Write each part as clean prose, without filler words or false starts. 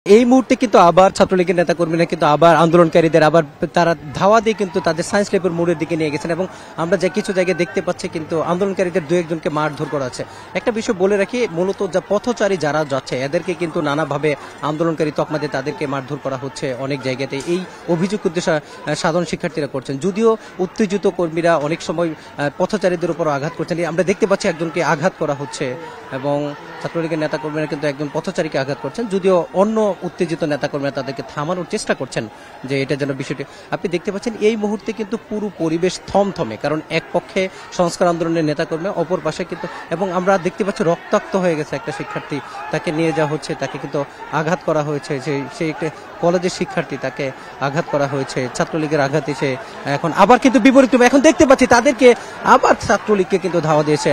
এই মুহূর্তে কিন্তু আবার ছাত্রলীগের নেতাকর্মীরা কিন্তু আবার আন্দোলনকারীদের আবার তারা ধাওয়া দিয়ে কিন্তু তাদের সায়েন্স ল্যাবের মোড়ের দিকে নিয়ে গেছেন এবং আমরা যে কিছু জায়গায় দেখতে পাচ্ছি কিন্তু আন্দোলনকারীদের দু একজনকে মারধর করা আছে। একটা বিষয় বলে রাখি, মূলত যা পথচারী যারা যাচ্ছে এদেরকে কিন্তু নানাভাবে আন্দোলনকারী তকমা দিয়ে তাদেরকে মারধর করা হচ্ছে অনেক জায়গাতে। এই অভিযোগ কিন্তু সাধারণ শিক্ষার্থীরা করছেন, যদিও উত্তেজিত কর্মীরা অনেক সময় পথচারীদের উপর আঘাত করছেন। আমরা দেখতে পাচ্ছি একজনকে আঘাত করা হচ্ছে এবং ছাত্রলীগের নেতাকর্মীরা কিন্তু একজন পথচারীকে আঘাত করছেন, যদিও অন্য উত্তেজিত নেতাকর্মীরা তাদেরকে থামানোর চেষ্টা করছেন যে এটা যেন বিষয়টি। আপনি দেখতে পাচ্ছেন এই মুহূর্তে কিন্তু পুরো পরিবেশ থমথমে, কারণ এক পক্ষে সংস্কার আন্দোলনের নেতাকর্মী, অপর পাশে কিন্তু এবং আমরা দেখতে পাচ্ছি রক্তাক্ত হয়ে গেছে একটা শিক্ষার্থী, তাকে নিয়ে যাওয়া হচ্ছে, তাকে কিন্তু আঘাত করা হয়েছে। সেই একটা কলেজের শিক্ষার্থী, তাকে আঘাত করা হয়েছে ছাত্রলীগের আঘাত এসে। এখন আবার কিন্তু বিপরীত, এখন দেখতে পাচ্ছি তাদেরকে আবার ছাত্রলীগকে কিন্তু ধাওয়া দিয়েছে,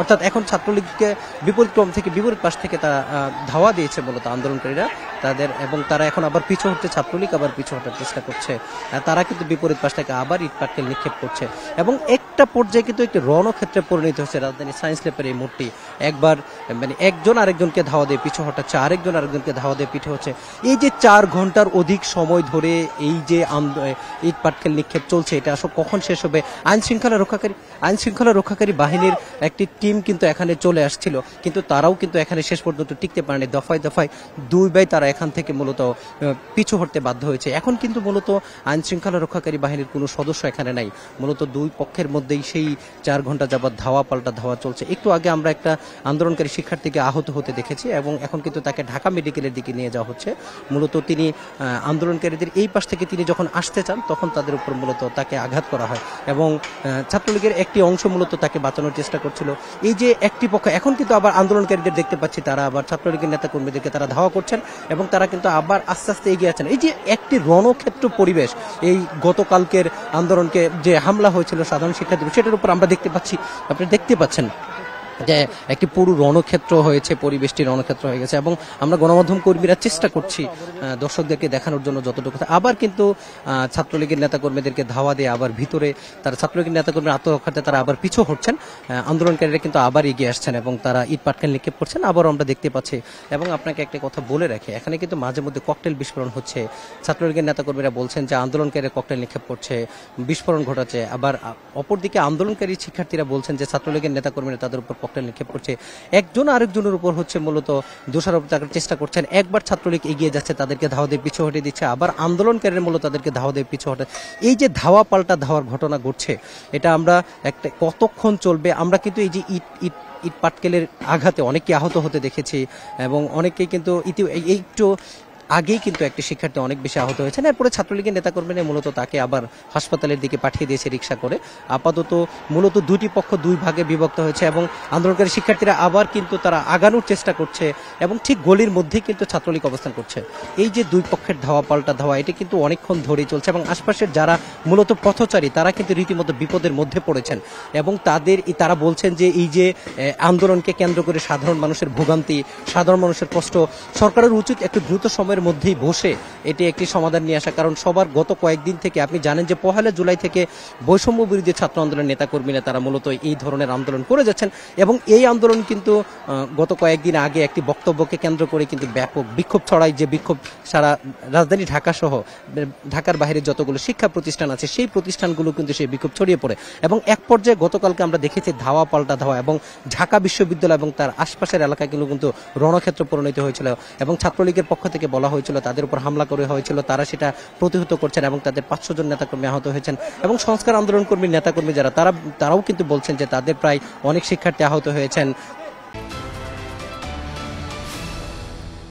অর্থাৎ এখন ছাত্রলীগকে বিপরীত ক্রম থেকে বিপরীত পাশ থেকে তারা ধাওয়া দিয়েছে মূলত আন্দোলনকারীরা তাদের, এবং তারা এখন আবার পিছু হচ্ছে, ছাত্রলীগ আবার পিছু হটার চেষ্টা করছে। তারা কিন্তু বিপরীত পাশ থেকে আবার ইট পাটকেল নিক্ষেপ করছে এবং একটা পর্যায়ে কিন্তু একটি রণক্ষেত্রে পরিণত হচ্ছে রাজধানী সায়েন্স ল্যাবের এই মোড়টি। একবার মানে একজন আরেকজনকে ধাওয়া দিয়ে পিছু হটাচ্ছে, আরেকজন আরেকজনকে ধাওয়া দিয়ে পিছু হচ্ছে। এই যে 4 ঘন্টার অধিক সময় ধরে এই যে ইট পাটকেল নিক্ষেপ চলছে, এটা আসলে কখন শেষ হবে? আইন শৃঙ্খলা রক্ষাকারী বাহিনীর একটি টিম কিন্তু এখানে চলে আসছিল, কিন্তু তারাও কিন্তু এখানে শেষ পর্যন্ত টিকতে পারেনি। দফায় দফায় দুইবার তারা এখান থেকে মূলত পিছু হটতে বাধ্য হয়েছে। এখন কিন্তু মূলত আইন শৃঙ্খলা রক্ষাকারী বাহিনীর কোনো সদস্য এখানে নাই, মূলত দুই পক্ষের মধ্যেই সেই 4 ঘন্টা যাবৎ ধাওয়া পাল্টা ধাওয়া চলছে। একটু আগে আমরা একটা আন্দোলনকারী শিক্ষার্থীকে আহত হতে দেখেছি এবং এখন কিন্তু তাকে ঢাকা মেডিকেলের দিকে নিয়ে যাওয়া হচ্ছে। মূলত তিনি আন্দোলনকারীদের এই পাশ থেকে তিনি যখন আসতে চান তখন তাদের উপর মূলত তাকে আঘাত করা হয় এবং ছাত্রলীগের একটি অংশ মূলত তাকে বাঁচানোর চেষ্টা করছিল। এই যে একটি পক্ষ, এখন কিন্তু আবার আন্দোলনকারীদের দেখতে পাচ্ছি তারা আবার ছাত্রলীগের নেতা কর্মীদেরকে তারা ধাওয়া করছেন এবং তারা কিন্তু আবার আস্তে আস্তে এগিয়ে আছেন। এই যে একটি রণক্ষেত্র পরিবেশ, এই গতকালকের আন্দোলনকে যে হামলা হয়েছিল সাধারণ শিক্ষার্থী, সেটার উপর আমরা দেখতে পাচ্ছি, আপনি দেখতে পাচ্ছেন যে একটি পুরো রণক্ষেত্র হয়েছে, পরিবেশটি রণক্ষেত্র হয়ে গেছে এবং আমরা গণমাধ্যম কর্মীরা চেষ্টা করছি দর্শকদেরকে দেখানোর জন্য যতটুকু। আবার কিন্তু ছাত্রলীগের নেতাকর্মীদেরকে ধাওয়া দিয়ে আবার ভিতরে তারা ছাত্রলীগের নেতাকর্মীর আত্মরক্ষার্থে তারা আবার পিছু হটছেন, আন্দোলনকারীরা কিন্তু আবার এগিয়ে আসছেন এবং তারা ইট পাটকেল নিক্ষেপ করছেন, আবারও আমরা দেখতে পাচ্ছি। এবং আপনাকে একটা কথা বলে রাখি, এখানে কিন্তু মাঝে মধ্যে ককটেল বিস্ফোরণ হচ্ছে। ছাত্রলীগের নেতাকর্মীরা বলছেন যে আন্দোলনকারীরা ককটেল নিক্ষেপ করছে, বিস্ফোরণ ঘটাচ্ছে। আবার অপরদিকে আন্দোলনকারী শিক্ষার্থীরা বলছেন যে ছাত্রলীগের নেতাকর্মীরা তাদের উপর ককটেল নিক্ষেপ করছে, একজন আরেকজনের উপর হচ্ছে মূলত দোষারোপ থাকার চেষ্টা করছেন। একবার ছাত্রলীগ এগিয়ে যাচ্ছে, তাদেরকে ধাওয়া দিয়ে পিছু হটে দিচ্ছে, আবার আন্দোলনকারীরা মূলত তাদেরকে ধাওয়া দিয়ে পিছু হটে। এই যে ধাওয়া পাল্টা ধাওয়ার ঘটনা ঘটছে, এটা আমরা একটা কতক্ষণ চলবে? আমরা কিন্তু এই যে ইট পাটকেলের আঘাতে অনেকে আহত হতে দেখেছি এবং অনেকেই কিন্তু একটু আগেই কিন্তু একটি শিক্ষার্থী অনেক বেশি আহত হয়েছেন। এরপরে ছাত্রলীগের নেতাকর্মীরা মূলত তাকে আবার হাসপাতালের দিকে পাঠিয়ে দিয়েছে রিক্সা করে। আপাতত মূলত দুটি পক্ষ দুই ভাগে বিভক্ত হয়েছে এবং আন্দোলনকারী শিক্ষার্থীরা আবার কিন্তু তারা আগানোর চেষ্টা করছে এবং ঠিক গলির মধ্যেই কিন্তু ছাত্রলীগ অবস্থান করছে। এই যে দুই পক্ষের ধাওয়া পাল্টা ধাওয়া, এটা কিন্তু অনেকক্ষণ ধরেই চলছে এবং আশপাশের যারা মূলত পথচারী তারা কিন্তু রীতিমতো বিপদের মধ্যে পড়েছেন এবং তারা বলছেন যে এই যে আন্দোলনকে কেন্দ্র করে সাধারণ মানুষের ভোগান্তি, সাধারণ মানুষের কষ্ট, সরকারের উচিত একটু দ্রুত সময়ের মধ্যেই বসে এটি একটি সমাধান নিয়ে আসা। কারণ সবার গত কয়েকদিন থেকে আপনি জানেন যে 1 জুলাই থেকে বৈষম্য বিরোধী ছাত্র আন্দোলনের নেতাকর্মীরা তারা মূলত এই ধরনের আন্দোলন করে যাচ্ছেন এবং এই আন্দোলন কিন্তু গত কয়েকদিন আগে একটি বক্তব্যকে কেন্দ্র করে কিন্তু ব্যাপক বিক্ষোভ ছড়ায়, যে বিক্ষোভ সারা রাজধানী ঢাকা সহ ঢাকার বাইরে যতগুলো শিক্ষা প্রতিষ্ঠান আছে সেই প্রতিষ্ঠানগুলো কিন্তু সেই বিক্ষোভ ছড়িয়ে পড়ে এবং এক পর্যায়ে গতকালকে আমরা দেখেছি ধাওয়া পাল্টা ধাওয়া এবং ঢাকা বিশ্ববিদ্যালয় এবং তার আশপাশের এলাকাগুলো কিন্তু রণক্ষেত্র পরিণত হয়েছিল এবং ছাত্রলীগের পক্ষ থেকে বলা হয়েছিল তাদের উপর হামলা করে হয়েছিল, তারা সেটা প্রতিহত করছেন এবং তাদের 500 জন নেতাকর্মী আহত হয়েছেন এবং সংস্কার আন্দোলন কর্মী নেতাকর্মী যারা তারাও কিন্তু বলছেন যে তাদের প্রায় অনেক শিক্ষার্থী আহত হয়েছেন,